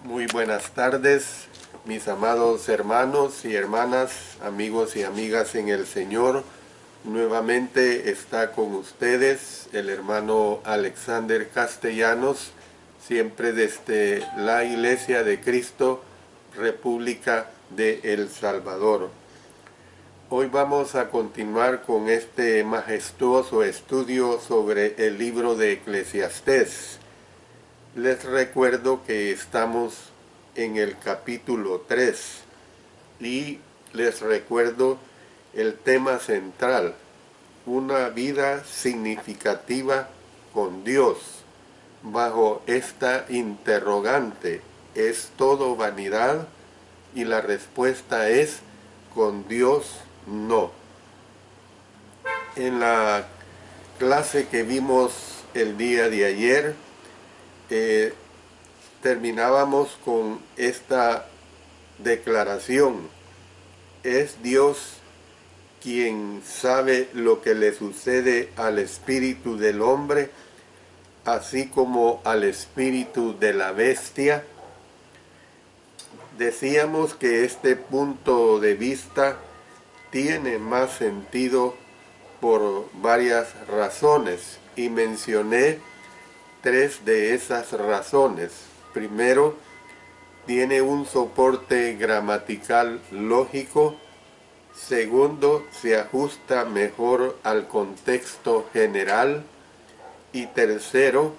Muy buenas tardes, mis amados hermanos y hermanas, amigos y amigas en el Señor. Nuevamente está con ustedes el hermano Alexander Castellanos, siempre desde la Iglesia de Cristo, República de El Salvador. Hoy vamos a continuar con este majestuoso estudio sobre el libro de Eclesiastés. Les recuerdo que estamos en el capítulo 3 y les recuerdo el tema central, una vida significativa con Dios. Bajo esta interrogante, ¿es todo vanidad? Y la respuesta es, con Dios no. En la clase que vimos el día de ayer, terminábamos con esta declaración: es Dios quien sabe lo que le sucede al espíritu del hombre, así como al espíritu de la bestia. Decíamos que este punto de vista tiene más sentido por varias razones y mencioné tres de esas razones. Primero, tiene un soporte gramatical lógico. Segundo, se ajusta mejor al contexto general. Y tercero,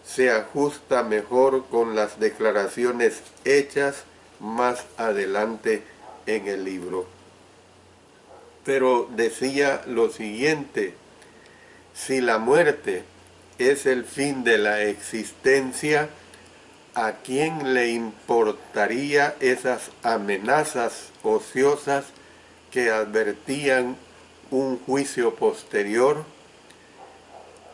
se ajusta mejor con las declaraciones hechas más adelante en el libro. Pero decía lo siguiente: si la muerte es el fin de la existencia, ¿a quién le importaría esas amenazas ociosas que advertían un juicio posterior?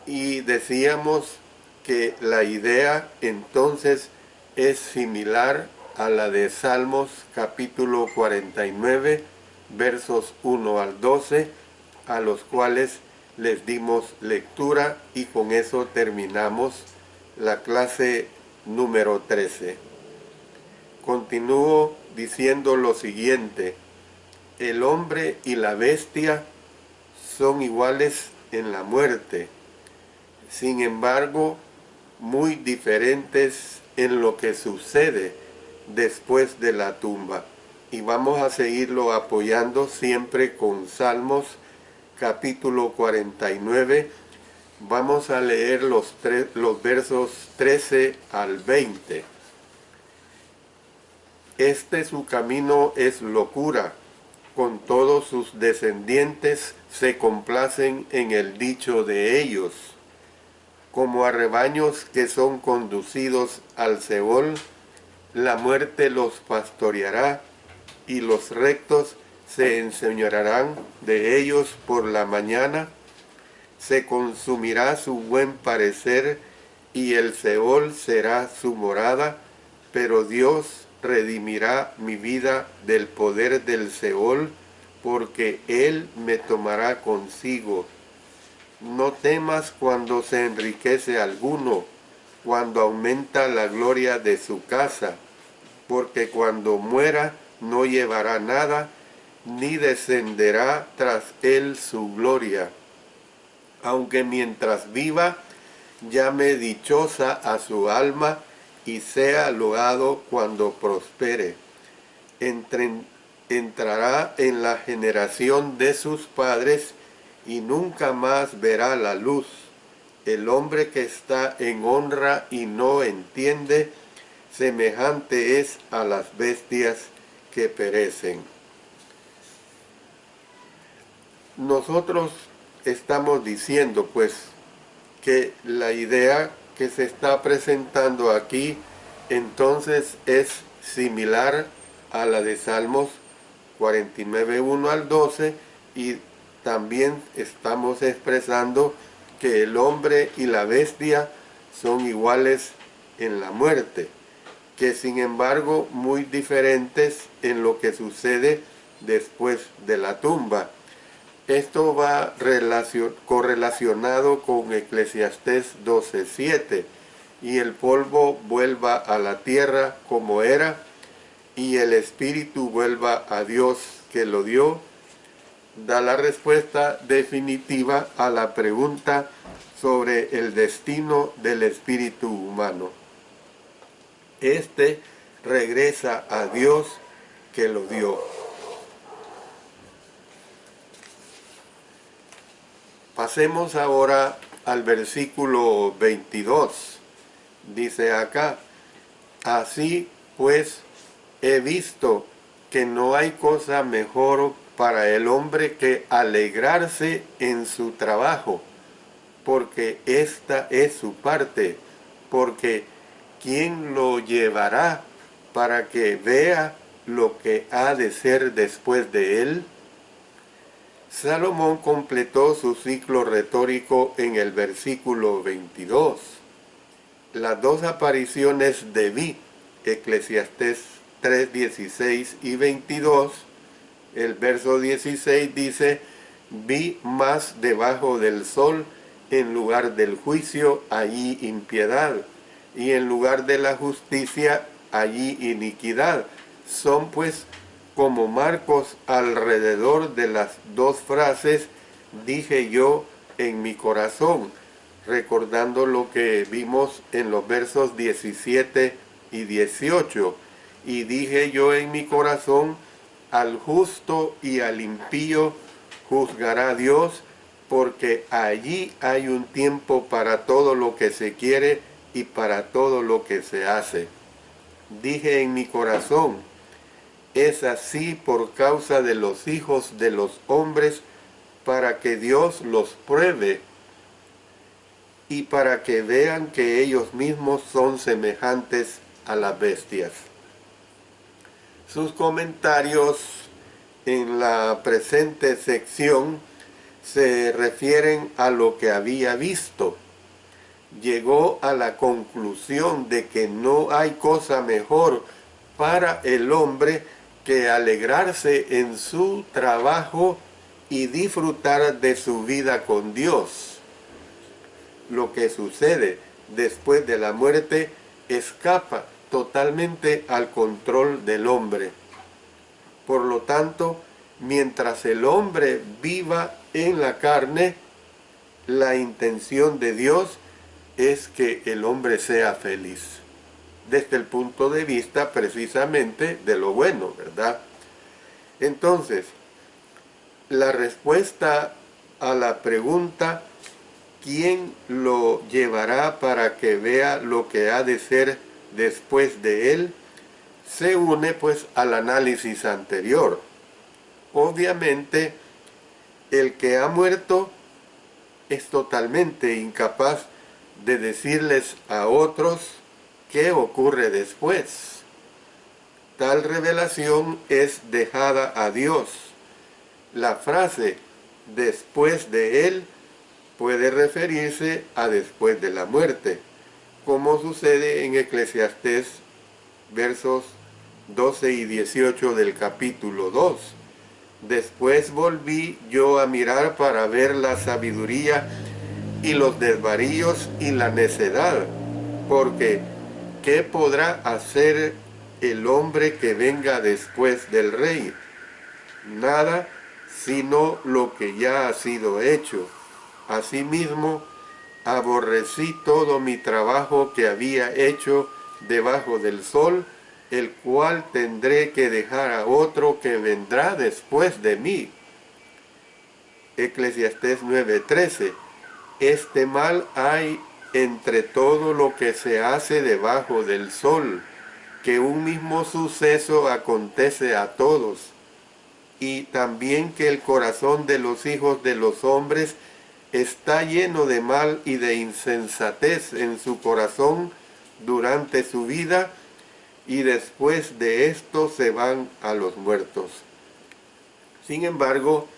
Y decíamos que la idea entonces es similar a la de Salmos capítulo 49, versos 1 al 12, a los cuales les dimos lectura, y con eso terminamos la clase número 13. Continúo diciendo lo siguiente: el hombre y la bestia son iguales en la muerte, sin embargo, muy diferentes en lo que sucede después de la tumba. Y vamos a seguirlo apoyando siempre con Salmos capítulo 49. Vamos a leer los versos 13 al 20. Su camino es locura, con todos sus descendientes se complacen en el dicho de ellos. Como a rebaños que son conducidos al Seol, la muerte los pastoreará, y los rectos se enseñorearán de ellos por la mañana. Se consumirá su buen parecer, y el Seol será su morada, pero Dios redimirá mi vida del poder del Seol, porque Él me tomará consigo. No temas cuando se enriquece alguno, cuando aumenta la gloria de su casa, porque cuando muera no llevará nada, ni descenderá tras él su gloria. Aunque mientras viva llame dichosa a su alma, y sea loado cuando prospere. Entrará en la generación de sus padres, y nunca más verá la luz. El hombre que está en honra y no entiende, semejante es a las bestias que perecen. Nosotros estamos diciendo, pues, que la idea que se está presentando aquí entonces es similar a la de Salmos 49, 1 al 12, y también estamos expresando que el hombre y la bestia son iguales en la muerte, que sin embargo muy diferentes en lo que sucede después de la tumba. Esto va correlacionado con Eclesiastés 12:7, y el polvo vuelva a la tierra como era, y el espíritu vuelva a Dios que lo dio, da la respuesta definitiva a la pregunta sobre el destino del espíritu humano. Este regresa a Dios que lo dio. Pasemos ahora al versículo 22. Dice acá: así pues he visto que no hay cosa mejor para el hombre que alegrarse en su trabajo, porque esta es su parte, porque ¿quién lo llevará para que vea lo que ha de ser después de él? Salomón completó su ciclo retórico en el versículo 22. Las dos apariciones de vi, Eclesiastés 3, 16 y 22, el verso 16 dice: vi más debajo del sol, en lugar del juicio, allí impiedad, y en lugar de la justicia, allí iniquidad. Son pues como marcos alrededor de las dos frases, dije yo en mi corazón, recordando lo que vimos en los versos 17 y 18. Y dije yo en mi corazón, al justo y al impío juzgará Dios, porque allí hay un tiempo para todo lo que se quiere y para todo lo que se hace. Dije en mi corazón, es así por causa de los hijos de los hombres, para que Dios los pruebe y para que vean que ellos mismos son semejantes a las bestias. Sus comentarios en la presente sección se refieren a lo que había visto. Llegó a la conclusión de que no hay cosa mejor para el hombre que alegrarse en su trabajo y disfrutar de su vida con Dios. Lo que sucede después de la muerte escapa totalmente al control del hombre. Por lo tanto, mientras el hombre viva en la carne, la intención de Dios es que el hombre sea feliz, desde el punto de vista precisamente de lo bueno, ¿verdad? Entonces, la respuesta a la pregunta ¿quién lo llevará para que vea lo que ha de ser después de él?, se une pues al análisis anterior. Obviamente, el que ha muerto es totalmente incapaz de decirles a otros qué ocurre después. Tal revelación es dejada a Dios. La frase después de él puede referirse a después de la muerte, como sucede en Eclesiastés versos 12 y 18 del capítulo 2. Después volví yo a mirar para ver la sabiduría y los desvaríos y la necedad, porque ¿qué podrá hacer el hombre que venga después del rey? Nada, sino lo que ya ha sido hecho. Asimismo, aborrecí todo mi trabajo que había hecho debajo del sol, el cual tendré que dejar a otro que vendrá después de mí. Eclesiastés 9:13. Este mal hay entre todo lo que se hace debajo del sol, que un mismo suceso acontece a todos, y también que el corazón de los hijos de los hombres está lleno de mal y de insensatez en su corazón durante su vida, y después de esto se van a los muertos. Sin embargo,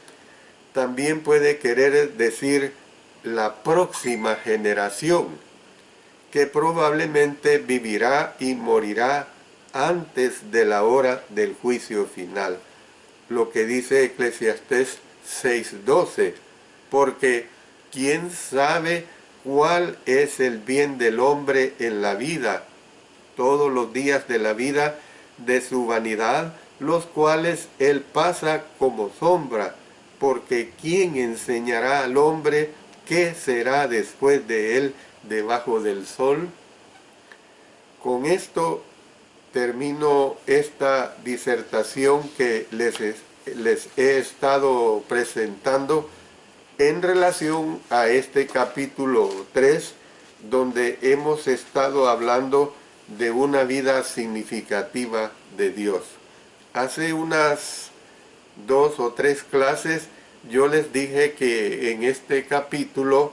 también puede querer decir la próxima generación, que probablemente vivirá y morirá antes de la hora del juicio final. Lo que dice Eclesiastés 6:12, porque ¿quién sabe cuál es el bien del hombre en la vida, todos los días de la vida de su vanidad, los cuales él pasa como sombra, porque ¿quién enseñará al hombre qué será después de él debajo del sol? Con esto termino esta disertación que les he estado presentando en relación a este capítulo 3, donde hemos estado hablando de una vida significativa de Dios. Hace unas 2 o 3 clases yo les dije que en este capítulo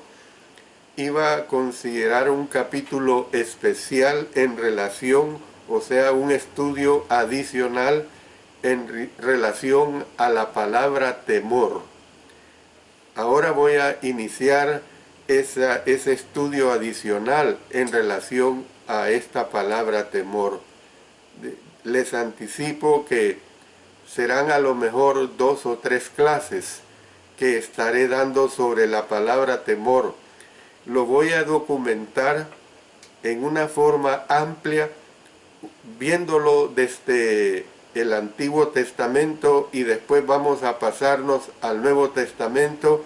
iba a considerar un capítulo especial en relación, o sea, un estudio adicional en relación a la palabra temor. Ahora voy a iniciar ese estudio adicional en relación a esta palabra temor. Les anticipo que serán a lo mejor 2 o 3 clases que estaré dando sobre la palabra temor. Lo voy a documentar en una forma amplia, viéndolo desde el Antiguo Testamento, y después vamos a pasarnos al Nuevo Testamento,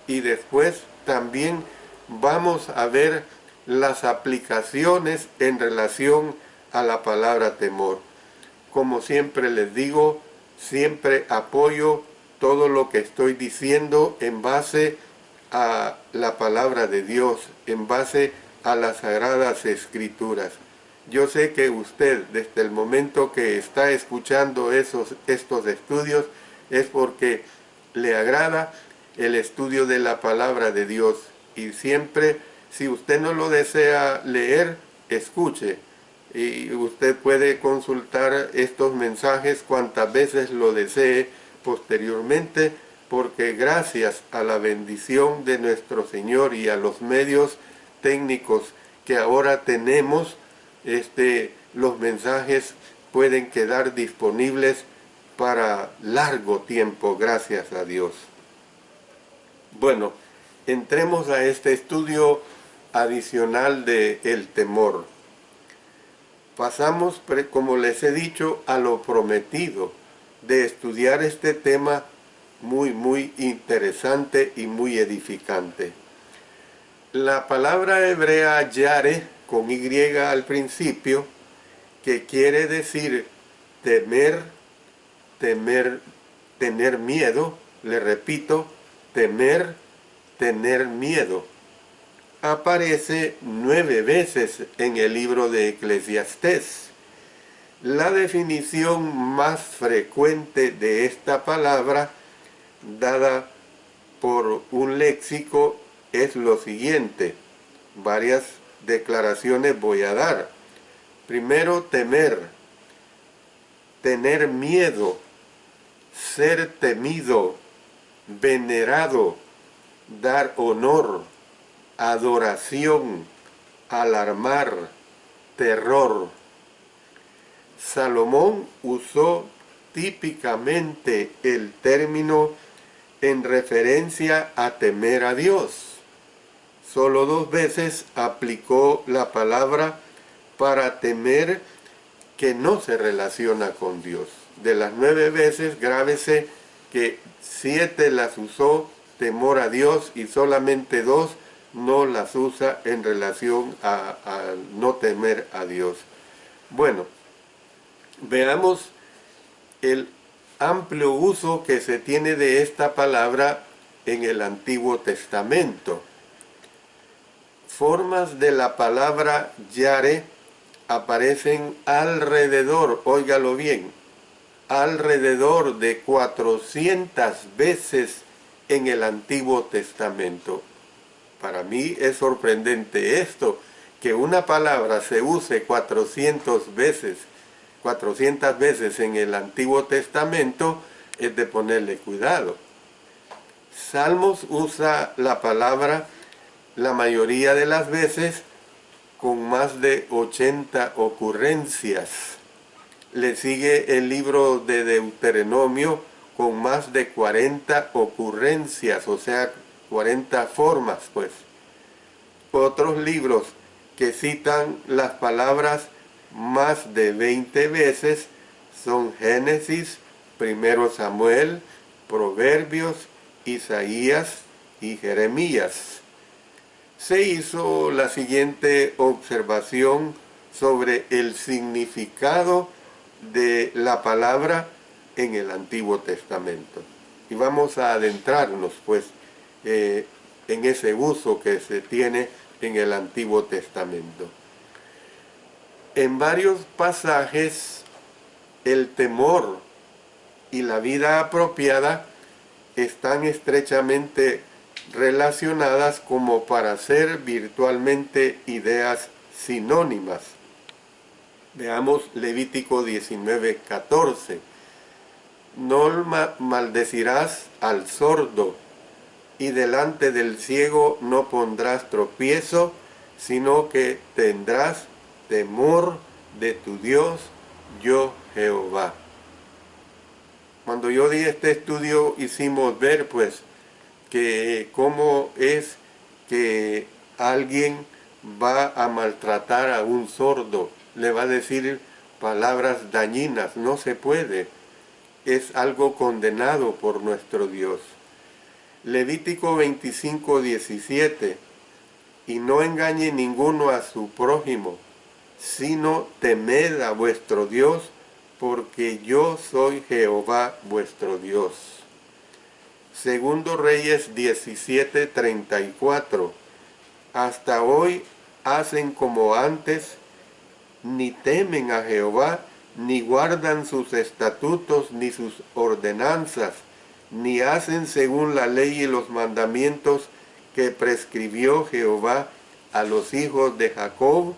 y después también vamos a ver las aplicaciones en relación a la palabra temor. Como siempre les digo, siempre apoyo todo lo que estoy diciendo en base a la palabra de Dios, en base a las Sagradas Escrituras. Yo sé que usted, desde el momento que está escuchando estos estudios, es porque le agrada el estudio de la palabra de Dios. Y siempre, si usted no lo desea leer, escuche. Y usted puede consultar estos mensajes cuantas veces lo desee posteriormente, porque gracias a la bendición de nuestro Señor y a los medios técnicos que ahora tenemos, los mensajes pueden quedar disponibles para largo tiempo, gracias a Dios. Bueno, entremos a este estudio adicional del temor. Pasamos, como les he dicho, a lo prometido de estudiar este tema muy interesante y muy edificante. La palabra hebrea yare, con Y al principio, que quiere decir temer, tener miedo, le repito, temer, tener miedo, aparece 9 veces en el libro de Eclesiastés. La definición más frecuente de esta palabra, dada por un léxico, es lo siguiente. Varias declaraciones voy a dar. Primero, temer, tener miedo, ser temido, venerado, dar honor, adoración, alarmar, terror. Salomón usó típicamente el término en referencia a temer a Dios. Solo 2 veces aplicó la palabra para temer que no se relaciona con Dios. De las 9 veces, grábese que 7 las usó temor a Dios y solamente 2 no las usa en relación a no temer a Dios. Bueno, veamos el amplio uso que se tiene de esta palabra en el Antiguo Testamento. Formas de la palabra yare aparecen alrededor, óigalo bien, alrededor de 400 veces en el Antiguo Testamento. Para mí es sorprendente esto, que una palabra se use 400 veces en el Antiguo Testamento, es de ponerle cuidado. Salmos usa la palabra la mayoría de las veces con más de 80 ocurrencias. Le sigue el libro de Deuteronomio con más de 40 ocurrencias, o sea, 40 formas, pues. Otros libros que citan las palabras más de 20 veces son Génesis, Primero Samuel, Proverbios, Isaías y Jeremías. Se hizo la siguiente observación sobre el significado de la palabra en el Antiguo Testamento. Y vamos a adentrarnos pues en ese uso que se tiene en el Antiguo Testamento. En varios pasajes el temor y la vida apropiada están estrechamente relacionadas como para ser virtualmente ideas sinónimas. Veamos Levítico 19:14. No maldecirás al sordo, y delante del ciego no pondrás tropiezo, sino que tendrás temor de tu Dios, yo Jehová. Cuando yo di este estudio hicimos ver pues que cómo es que alguien va a maltratar a un sordo, le va a decir palabras dañinas, no se puede, es algo condenado por nuestro Dios. Levítico 25:17, y no engañe ninguno a su prójimo, sino temed a vuestro Dios, porque yo soy Jehová vuestro Dios. Segundo Reyes 17:34, hasta hoy hacen como antes, ni temen a Jehová, ni guardan sus estatutos ni sus ordenanzas, ni hacen según la ley y los mandamientos que prescribió Jehová a los hijos de Jacob,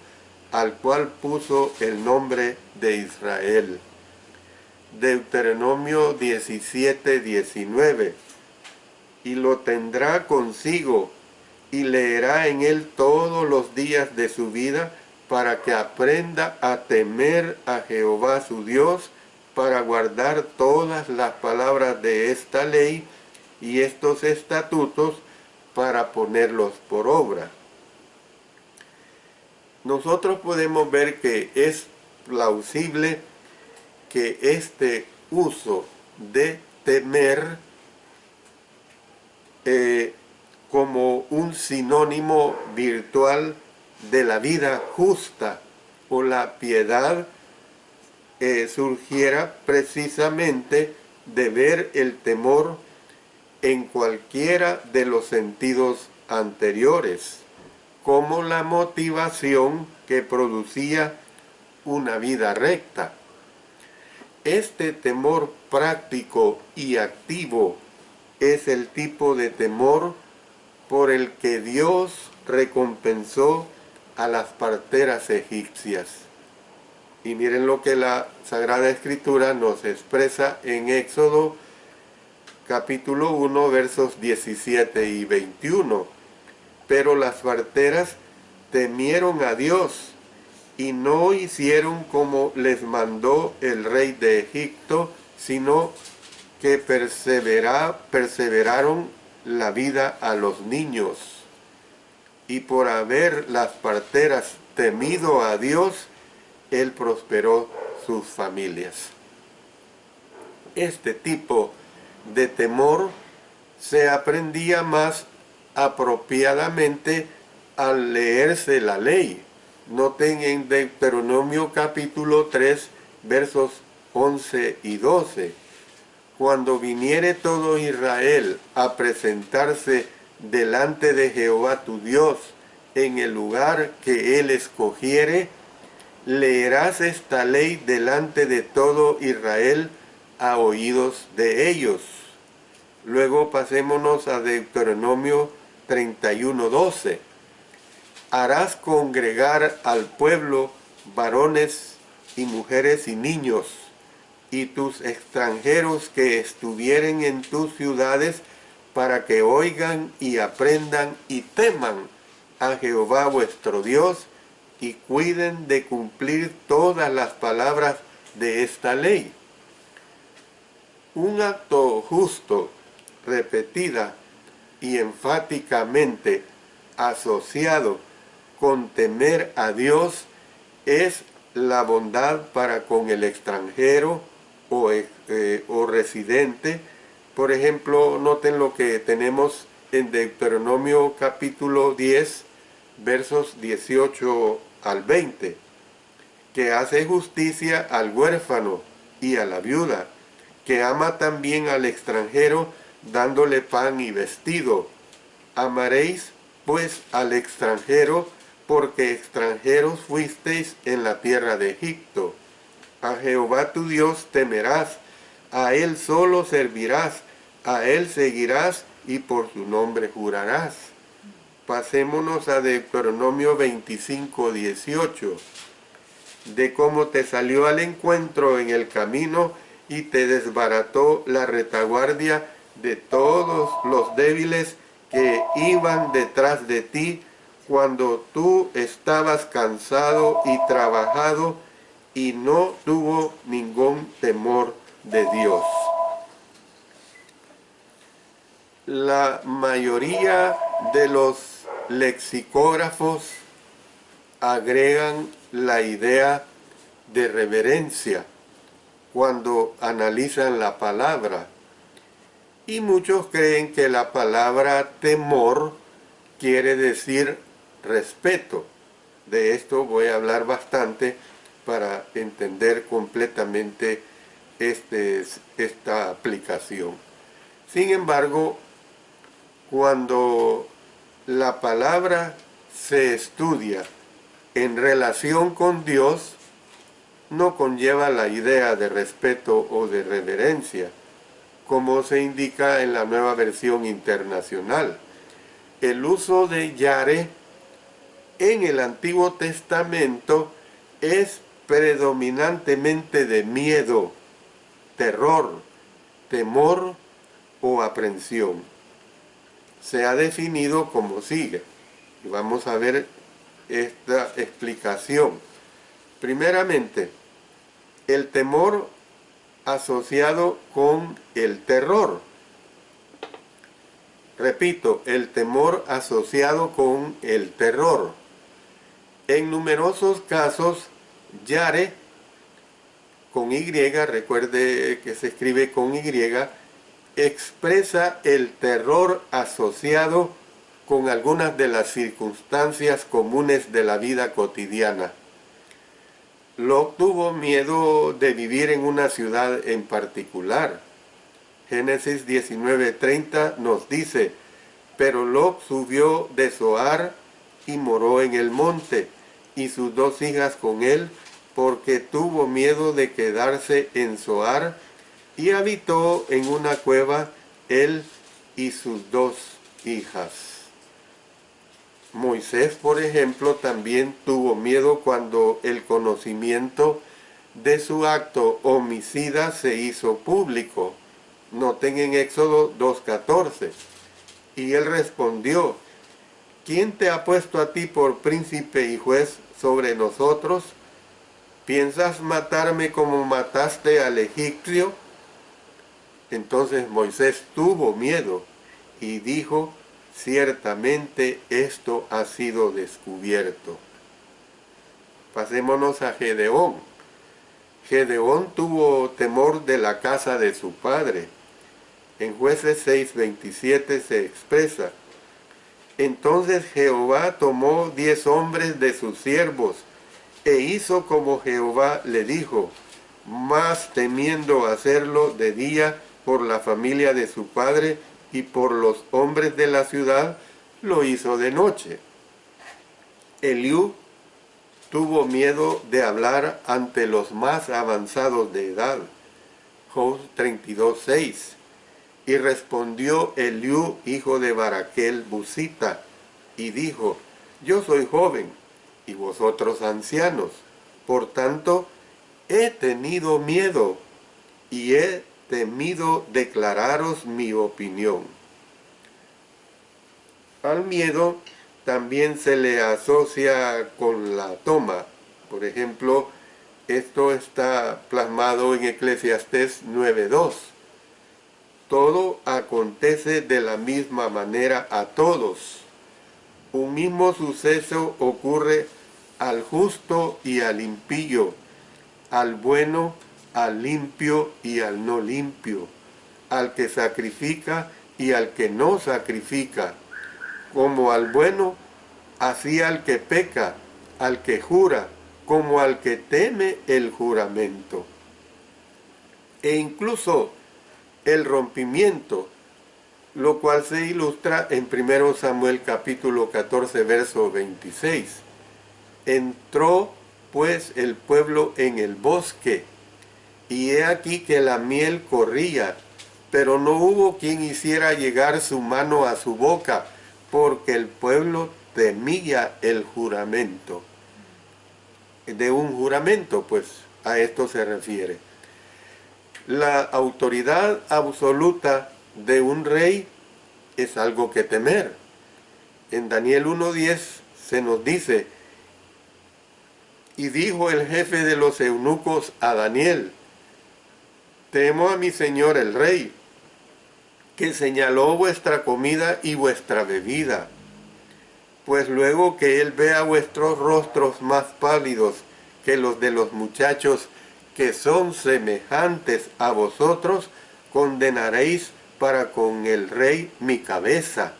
al cual puso el nombre de Israel. Deuteronomio 17:19, y lo tendrá consigo, y leerá en él todos los días de su vida, para que aprenda a temer a Jehová su Dios, para guardar todas las palabras de esta ley y estos estatutos, para ponerlos por obra. Nosotros podemos ver que es plausible que este uso de temer como un sinónimo virtual de la vida justa o la piedad surgiera precisamente de ver el temor en cualquiera de los sentidos anteriores, como la motivación que producía una vida recta. Este temor práctico y activo es el tipo de temor por el que Dios recompensó a las parteras egipcias. Y miren lo que la Sagrada Escritura nos expresa en Éxodo capítulo 1, versos 17 y 21. Pero las parteras temieron a Dios y no hicieron como les mandó el rey de Egipto, sino que perseveraron la vida a los niños. Y por haber las parteras temido a Dios, Él prosperó sus familias. Este tipo de temor se aprendía más apropiadamente al leerse la ley. Noten en Deuteronomio capítulo 3, versos 11 y 12. Cuando viniere todo Israel a presentarse delante de Jehová tu Dios en el lugar que Él escogiere, leerás esta ley delante de todo Israel a oídos de ellos. Luego pasémonos a Deuteronomio 31:12. Harás congregar al pueblo varones y mujeres y niños, y tus extranjeros que estuvieren en tus ciudades, para que oigan y aprendan y teman a Jehová vuestro Dios, y cuiden de cumplir todas las palabras de esta ley. Un acto justo, repetida y enfáticamente asociado con temer a Dios es la bondad para con el extranjero o residente. Por ejemplo, noten lo que tenemos en Deuteronomio capítulo 10, versos 18 al 20, que hace justicia al huérfano y a la viuda, que ama también al extranjero, dándole pan y vestido. Amaréis pues al extranjero, porque extranjeros fuisteis en la tierra de Egipto. A Jehová tu Dios temerás, a él solo servirás, a él seguirás y por su nombre jurarás. Pasémonos a Deuteronomio 25, 18, de cómo te salió al encuentro en el camino y te desbarató la retaguardia de todos los débiles que iban detrás de ti cuando tú estabas cansado y trabajado y no tuvo ningún temor de Dios. La mayoría de los lexicógrafos agregan la idea de reverencia cuando analizan la palabra, y muchos creen que la palabra temor quiere decir respeto. De esto voy a hablar bastante para entender completamente esta aplicación. Sin embargo, cuando la palabra se estudia en relación con Dios, no conlleva la idea de respeto o de reverencia, como se indica en la Nueva Versión Internacional. El uso de Yare en el Antiguo Testamento es predominantemente de miedo, terror, temor o aprensión. Se ha definido como sigue. Y vamos a ver esta explicación. Primeramente, el temor asociado con el terror. Repito, el temor asociado con el terror. En numerosos casos, Yare, con Y, recuerde que se escribe con Y, expresa el terror asociado con algunas de las circunstancias comunes de la vida cotidiana. Lot tuvo miedo de vivir en una ciudad en particular. Génesis 19:30 nos dice: pero Lot subió de Zoar y moró en el monte, y sus dos hijas con él, porque tuvo miedo de quedarse en Zoar, y habitó en una cueva él y sus dos hijas. Moisés, por ejemplo, también tuvo miedo cuando el conocimiento de su acto homicida se hizo público. Noten en Éxodo 2:14. Y él respondió: ¿quién te ha puesto a ti por príncipe y juez sobre nosotros? ¿Piensas matarme como mataste al egipcio? Entonces Moisés tuvo miedo y dijo: ciertamente esto ha sido descubierto. Pasémonos a Gedeón. Gedeón tuvo temor de la casa de su padre. En Jueces 6:27 se expresa: entonces Jehová tomó 10 hombres de sus siervos e hizo como Jehová le dijo, mas temiendo hacerlo de día por la familia de su padre y por los hombres de la ciudad, lo hizo de noche. Eliú tuvo miedo de hablar ante los más avanzados de edad. Job 32:6. Y respondió Eliú, hijo de Baraquel Busita, y dijo: yo soy joven, y vosotros ancianos, por tanto, he tenido miedo, y he temido declararos mi opinión. Al miedo también se le asocia con la toma. Por ejemplo, esto está plasmado en Eclesiastés 9:2. Todo acontece de la misma manera a todos. Un mismo suceso ocurre al justo y al impío, al bueno, al limpio y al no limpio, al que sacrifica y al que no sacrifica, como al bueno, así al que peca, al que jura, como al que teme el juramento. E incluso el rompimiento, lo cual se ilustra en 1 Samuel capítulo 14, verso 26. Entró pues el pueblo en el bosque, y he aquí que la miel corría, pero no hubo quien hiciera llegar su mano a su boca, porque el pueblo temía el juramento. De un juramento, pues a esto se refiere. La autoridad absoluta de un rey es algo que temer. En Daniel 1:10 se nos dice: y dijo el jefe de los eunucos a Daniel: temo a mi señor el rey, que señaló vuestra comida y vuestra bebida. Pues luego que él vea vuestros rostros más pálidos que los de los muchachos que son semejantes a vosotros, condenaréis para con el rey mi cabeza.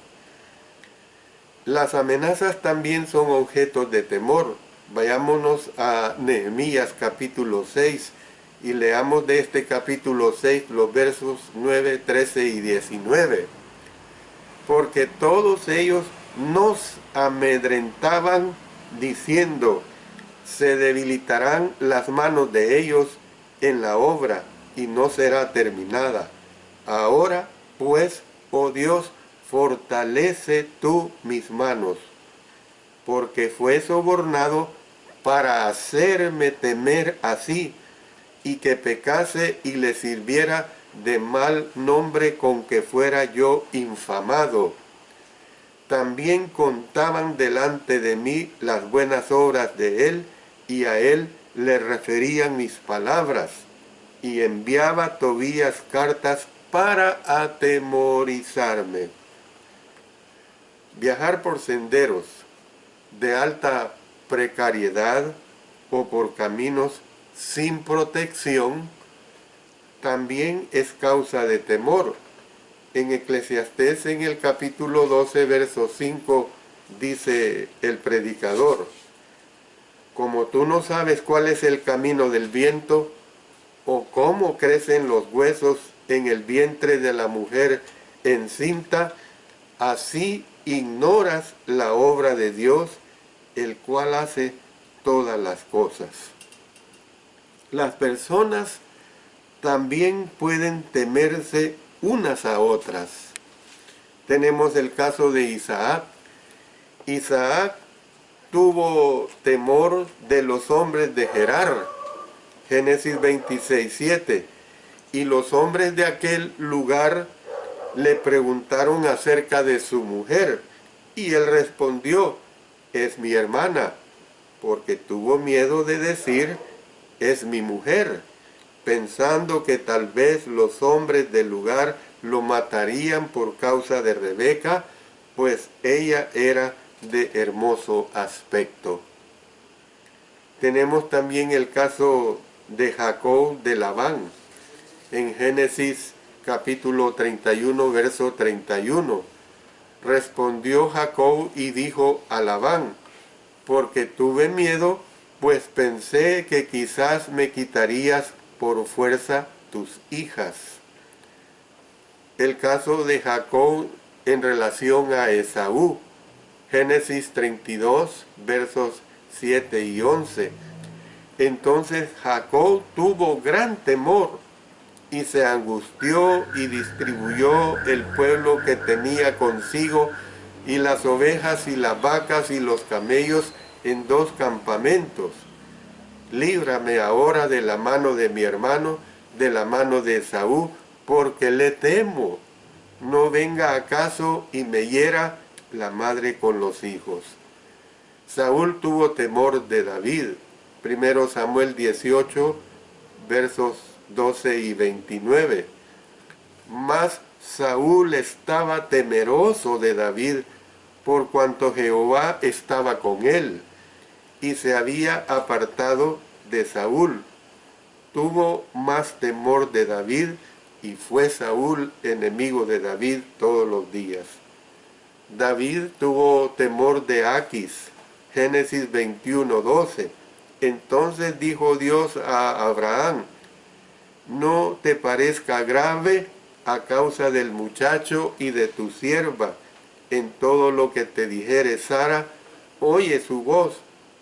Las amenazas también son objetos de temor. Vayámonos a Nehemías capítulo 6 y leamos de este capítulo 6 los versos 9, 13 y 19. Porque todos ellos nos amedrentaban diciendo: se debilitarán las manos de ellos en la obra y no será terminada. Ahora pues, oh Dios, fortalece tú mis manos, porque fue sobornado para hacerme temer así, y que pecase y le sirviera de mal nombre con que fuera yo infamado. También contaban delante de mí las buenas obras de él, y a él le referían mis palabras, y enviaba Tobías cartas para atemorizarme. Viajar por senderos de alta precariedad o por caminos sin protección también es causa de temor. En Eclesiastés, en el capítulo 12, verso 5, dice el predicador: como tú no sabes cuál es el camino del viento, o cómo crecen los huesos en el vientre de la mujer encinta, así ignoras la obra de Dios, el cual hace todas las cosas. Las personas también pueden temerse unas a otras. Tenemos el caso de Isaac. Isaac tuvo temor de los hombres de Gerar, Génesis 26:7, y los hombres de aquel lugar le preguntaron acerca de su mujer, y él respondió: es mi hermana, porque tuvo miedo de decir: es mi mujer, pensando que tal vez los hombres del lugar lo matarían por causa de Rebeca, pues ella era de hermoso aspecto. Tenemos también el caso de Jacob de Labán, en Génesis capítulo 31, verso 31. Respondió Jacob y dijo a Labán: porque tuve miedo, pues pensé que quizás me quitarías por fuerza tus hijas. El caso de Jacob en relación a Esaú, Génesis 32, versos 7 y 11. Entonces Jacob tuvo gran temor y se angustió y distribuyó el pueblo que tenía consigo y las ovejas y las vacas y los camellos en 2 campamentos. Líbrame ahora de la mano de mi hermano, de la mano de Esaú, porque le temo. No venga acaso y me hiera la madre con los hijos. Saúl tuvo temor de David. 1 Samuel 18, versos 12 y 29. Mas Saúl estaba temeroso de David, por cuanto Jehová estaba con él, y se había apartado de Saúl. Tuvo más temor de David, y fue Saúl enemigo de David todos los días. David tuvo temor de Aquis, Génesis 21:12. Entonces dijo Dios a Abraham: no te parezca grave a causa del muchacho y de tu sierva. En todo lo que te dijere Sara, oye su voz,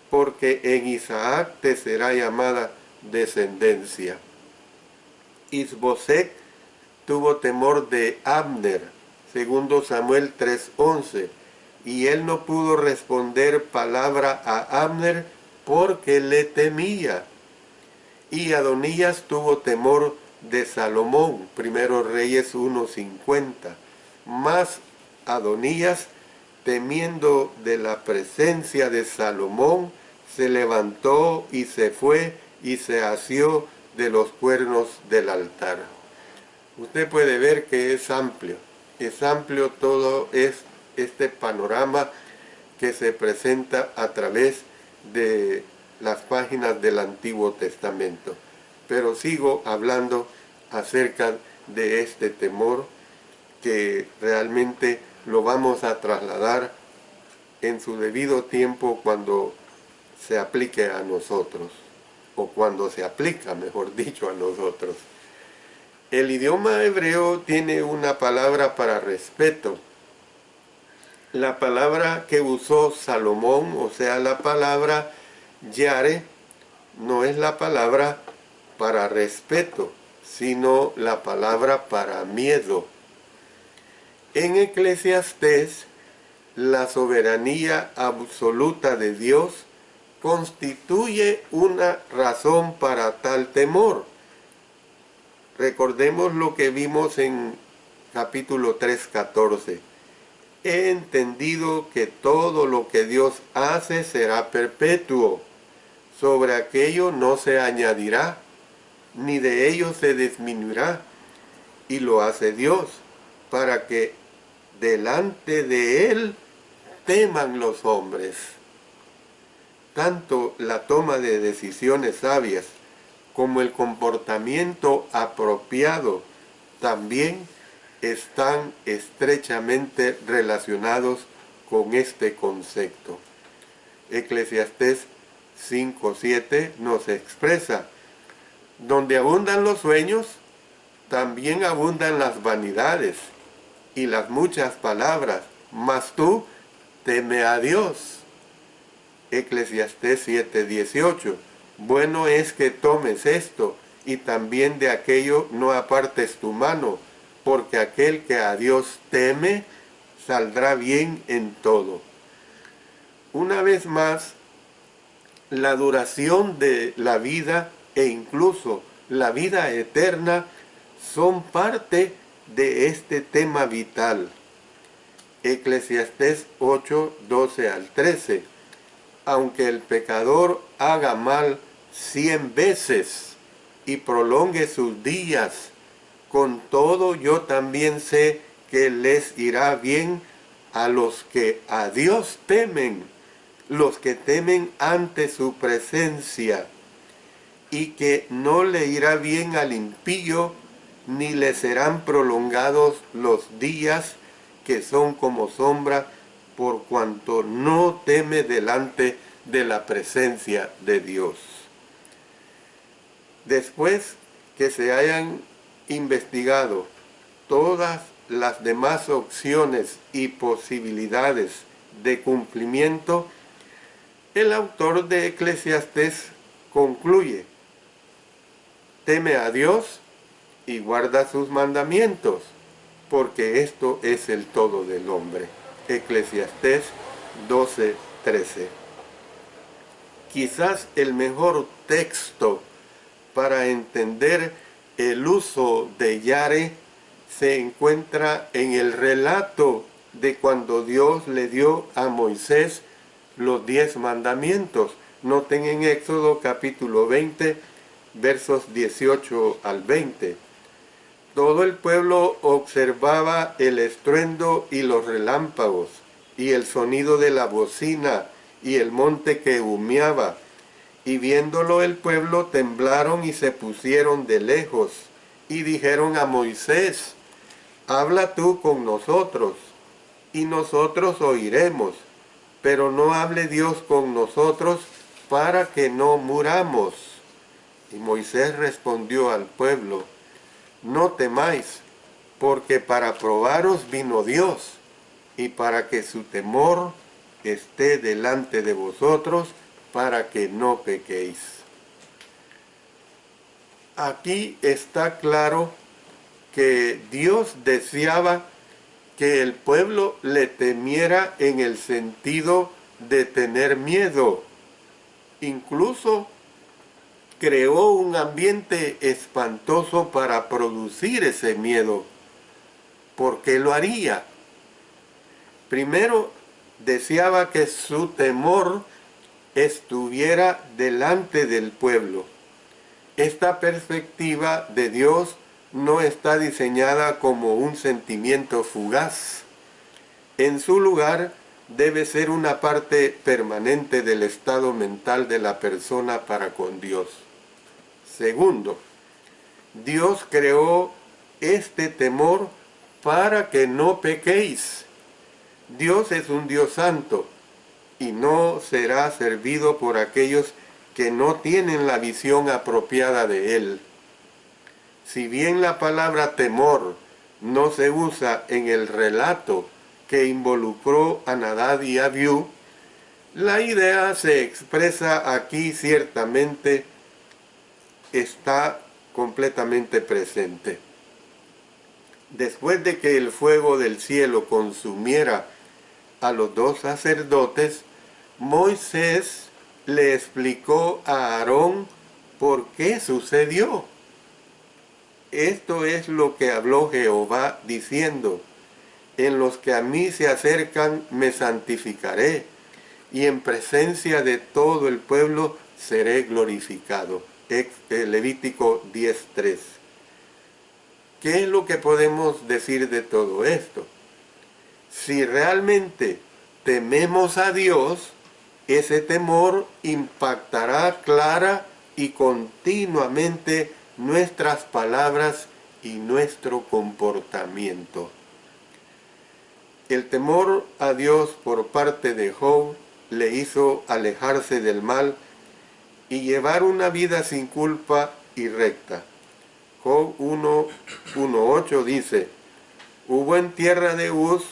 porque en Isaac te será llamada descendencia. Isboset tuvo temor de Abner, segundo Samuel 3:11, y él no pudo responder palabra a Abner porque le temía. Y Adonías tuvo temor de Salomón, primero Reyes 1:50. Mas Adonías, temiendo de la presencia de Salomón, se levantó y se fue y se asió de los cuernos del altar. Usted puede ver que es amplio todo este panorama que se presenta a través de las páginas del Antiguo Testamento. Pero sigo hablando acerca de este temor que realmente lo vamos a trasladar en su debido tiempo cuando se aplique a nosotros, o cuando se aplica, mejor dicho, a nosotros. El idioma hebreo tiene una palabra para respeto. La palabra que usó Salomón, o sea, la palabra yare, no es la palabra para respeto, sino la palabra para miedo. En Eclesiastés, la soberanía absoluta de Dios constituye una razón para tal temor. Recordemos lo que vimos en capítulo 3:14. He entendido que todo lo que Dios hace será perpetuo. Sobre aquello no se añadirá, ni de ello se disminuirá. Y lo hace Dios, para que delante de Él teman los hombres. Tanto la toma de decisiones sabias como el comportamiento apropiado también están estrechamente relacionados con este concepto. Eclesiastés 5:7 nos expresa: donde abundan los sueños, también abundan las vanidades y las muchas palabras, mas tú teme a Dios. Eclesiastés 7:18. Bueno es que tomes esto, y también de aquello no apartes tu mano, porque aquel que a Dios teme saldrá bien en todo. Una vez más, la duración de la vida e incluso la vida eterna son parte de este tema vital. Eclesiastés 8:12 al 13. Aunque el pecador haga mal 100 veces y prolongue sus días, con todo yo también sé que les irá bien a los que a Dios temen, los que temen ante su presencia, y que no le irá bien al impío, ni le serán prolongados los días que son como sombra, por cuanto no teme delante de la presencia de Dios. Después que se hayan investigado todas las demás opciones y posibilidades de cumplimiento, el autor de Eclesiastés concluye: teme a Dios y guarda sus mandamientos, porque esto es el todo del hombre. Eclesiastés 12:13. Quizás el mejor texto para entender el uso de yare se encuentra en el relato de cuando Dios le dio a Moisés los 10 mandamientos. Noten en Éxodo capítulo 20, versos 18 al 20. Todo el pueblo observaba el estruendo y los relámpagos, y el sonido de la bocina, y el monte que humeaba. Y viéndolo el pueblo temblaron y se pusieron de lejos, y dijeron a Moisés: habla tú con nosotros, y nosotros oiremos, pero no hable Dios con nosotros, para que no muramos. Y Moisés respondió al pueblo: no temáis, porque para probaros vino Dios, y para que su temor esté delante de vosotros, para que no pequéis. Aquí está claro que Dios deseaba que el pueblo le temiera en el sentido de tener miedo. Incluso creó un ambiente espantoso para producir ese miedo. ¿Por qué lo haría? Primero, deseaba que su temor estuviera delante del pueblo. Esta perspectiva de Dios no está diseñada como un sentimiento fugaz. En su lugar, debe ser una parte permanente del estado mental de la persona para con Dios. Segundo, Dios creó este temor para que no pequéis. Dios es un Dios santo y no será servido por aquellos que no tienen la visión apropiada de Él. Si bien la palabra temor no se usa en el relato que involucró a Nadab y Abiú, la idea se expresa aquí ciertamente, está completamente presente. Después de que el fuego del cielo consumiera a los dos sacerdotes, Moisés le explicó a Aarón por qué sucedió. Esto es lo que habló Jehová diciendo: en los que a mí se acercan me santificaré, y en presencia de todo el pueblo seré glorificado. Levítico 10:3. ¿Qué es lo que podemos decir de todo esto? Si realmente tememos a Dios, ese temor impactará clara y continuamente nuestras palabras y nuestro comportamiento. El temor a Dios por parte de Job le hizo alejarse del mal y llevar una vida sin culpa y recta. Job 1:8 dice: hubo en tierra de Uz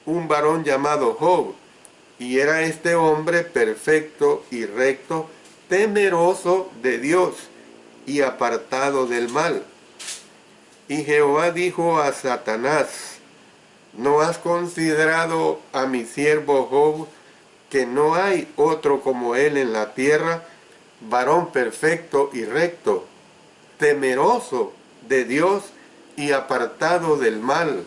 un varón llamado Job, y era este hombre perfecto y recto, temeroso de Dios y apartado del mal. Y Jehová dijo a Satanás: ¿no has considerado a mi siervo Job, que no hay otro como él en la tierra, varón perfecto y recto, temeroso de Dios y apartado del mal,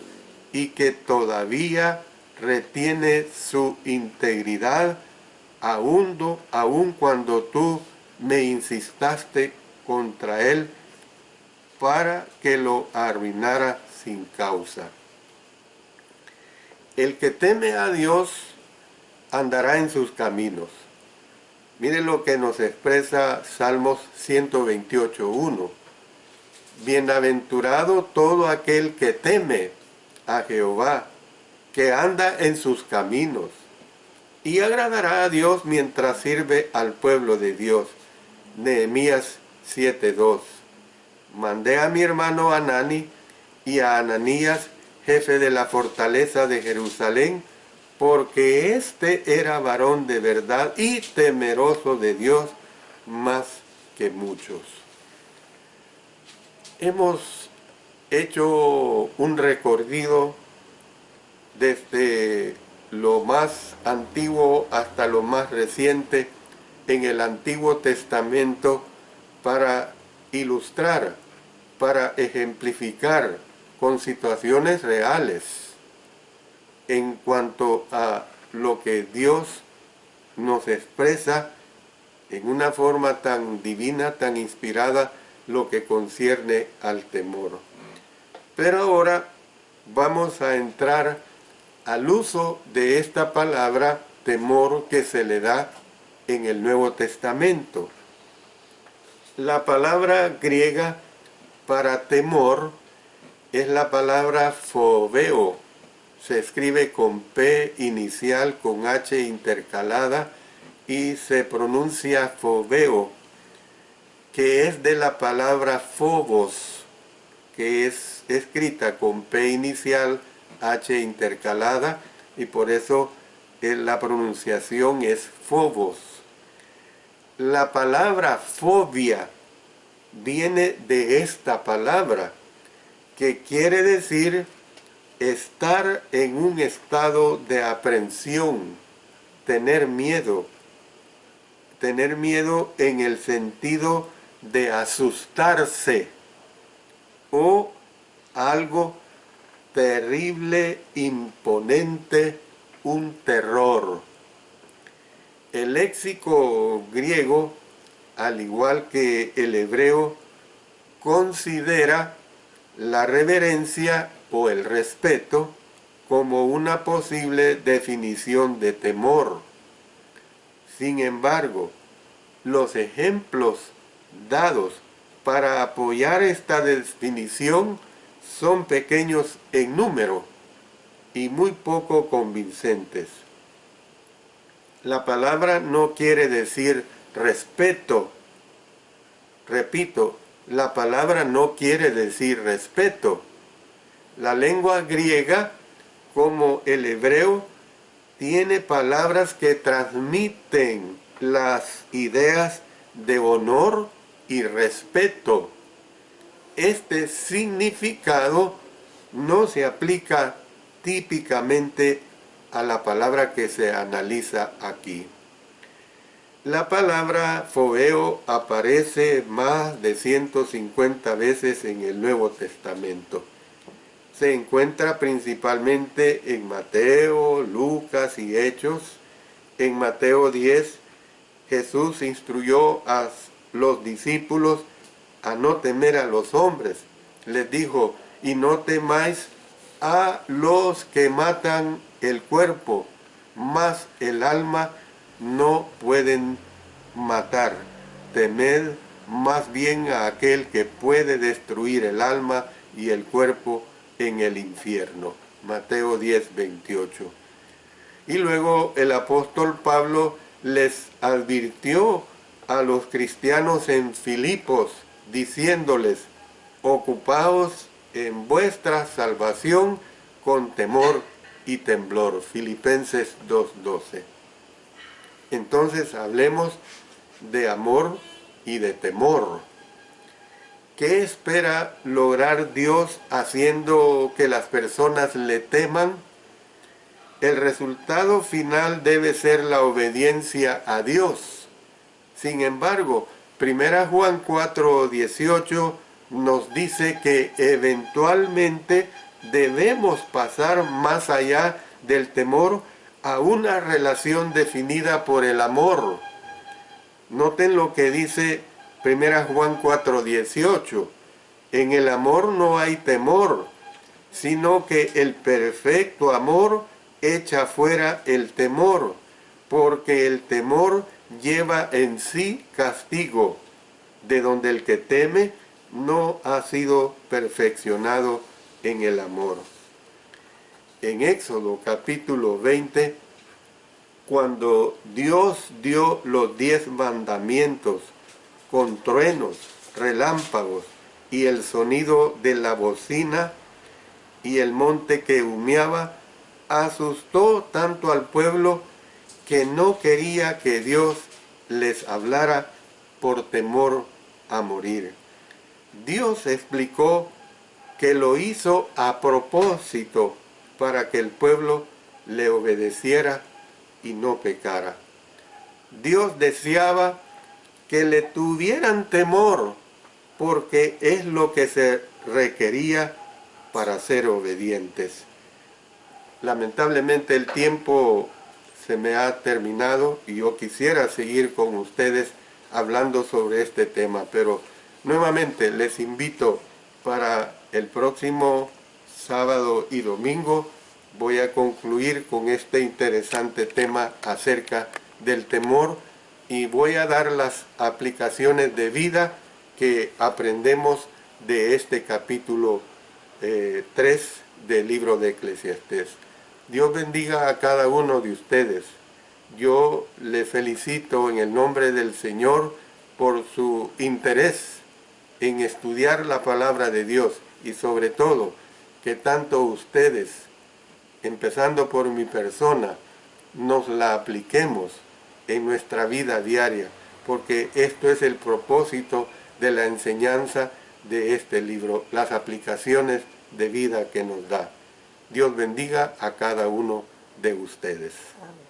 y que todavía retiene su integridad, aun cuando tú me insistaste contra él para que lo arruinara sin causa? El que teme a Dios andará en sus caminos. Mire lo que nos expresa Salmos 128:1. Bienaventurado todo aquel que teme a Jehová, que anda en sus caminos, y agradará a Dios mientras sirve al pueblo de Dios. Nehemías 7:2. Mandé a mi hermano Hanani y a Ananías, jefe de la fortaleza de Jerusalén, porque éste era varón de verdad y temeroso de Dios más que muchos. Hemos hecho un recorrido desde lo más antiguo hasta lo más reciente en el Antiguo Testamento para ilustrar, para ejemplificar con situaciones reales en cuanto a lo que Dios nos expresa en una forma tan divina, tan inspirada, lo que concierne al temor. Pero ahora vamos a entrar al uso de esta palabra temor que se le da en el Nuevo Testamento. La palabra griega para temor es la palabra fobeo. Se escribe con P inicial, con H intercalada y se pronuncia fobeo, que es de la palabra phobos, que es escrita con P inicial, H intercalada, y por eso la pronunciación es phobos. La palabra fobia viene de esta palabra, que quiere decir estar en un estado de aprensión, tener miedo en el sentido de asustarse o algo terrible, imponente, un terror. El léxico griego, al igual que el hebreo, considera la reverencia o el respeto como una posible definición de temor. Sin embargo, los ejemplos dados para apoyar esta definición son pequeños en número y muy poco convincentes. La palabra no quiere decir respeto. Repito, la palabra no quiere decir respeto. La lengua griega, como el hebreo, tiene palabras que transmiten las ideas de honor y respeto. Este significado no se aplica típicamente a la palabra que se analiza aquí. La palabra fobeo aparece más de 150 veces en el Nuevo Testamento. Se encuentra principalmente en Mateo, Lucas y Hechos. En Mateo 10, Jesús instruyó a los discípulos a no temer a los hombres. Les dijo, y no temáis a los que matan el cuerpo, mas el alma no pueden matar. Temed más bien a aquel que puede destruir el alma y el cuerpo en el infierno. Mateo 10, 28. Y luego el apóstol Pablo les advirtió a los cristianos en Filipos, diciéndoles, ocupaos en vuestra salvación con temor y temblor. Filipenses 2:12. Entonces hablemos de amor y de temor. ¿Qué espera lograr Dios haciendo que las personas le teman? El resultado final debe ser la obediencia a Dios. Sin embargo, 1 Juan 4:18 nos dice que eventualmente debemos pasar más allá del temor a una relación definida por el amor. Noten lo que dice 1 Juan 4:18. En el amor no hay temor, sino que el perfecto amor echa fuera el temor, porque el temor lleva en sí castigo, de donde el que teme no ha sido perfeccionado en el amor. En Éxodo capítulo 20, cuando Dios dio los 10 mandamientos con truenos, relámpagos y el sonido de la bocina y el monte que humeaba, asustó tanto al pueblo que no quería que Dios les hablara por temor a morir. Dios explicó que lo hizo a propósito para que el pueblo le obedeciera y no pecara. Dios deseaba que le tuvieran temor, porque es lo que se requería para ser obedientes. Lamentablemente el tiempo se me ha terminado y yo quisiera seguir con ustedes hablando sobre este tema, pero nuevamente les invito para el próximo sábado y domingo voy a concluir con este interesante tema acerca del temor y voy a dar las aplicaciones de vida que aprendemos de este capítulo 3 del libro de Eclesiastés. Dios bendiga a cada uno de ustedes. Yo le felicito en el nombre del Señor por su interés en estudiar la palabra de Dios y sobre todo que tanto ustedes, empezando por mi persona, nos la apliquemos en nuestra vida diaria, porque esto es el propósito de la enseñanza de este libro, las aplicaciones de vida que nos da. Dios bendiga a cada uno de ustedes. Amén.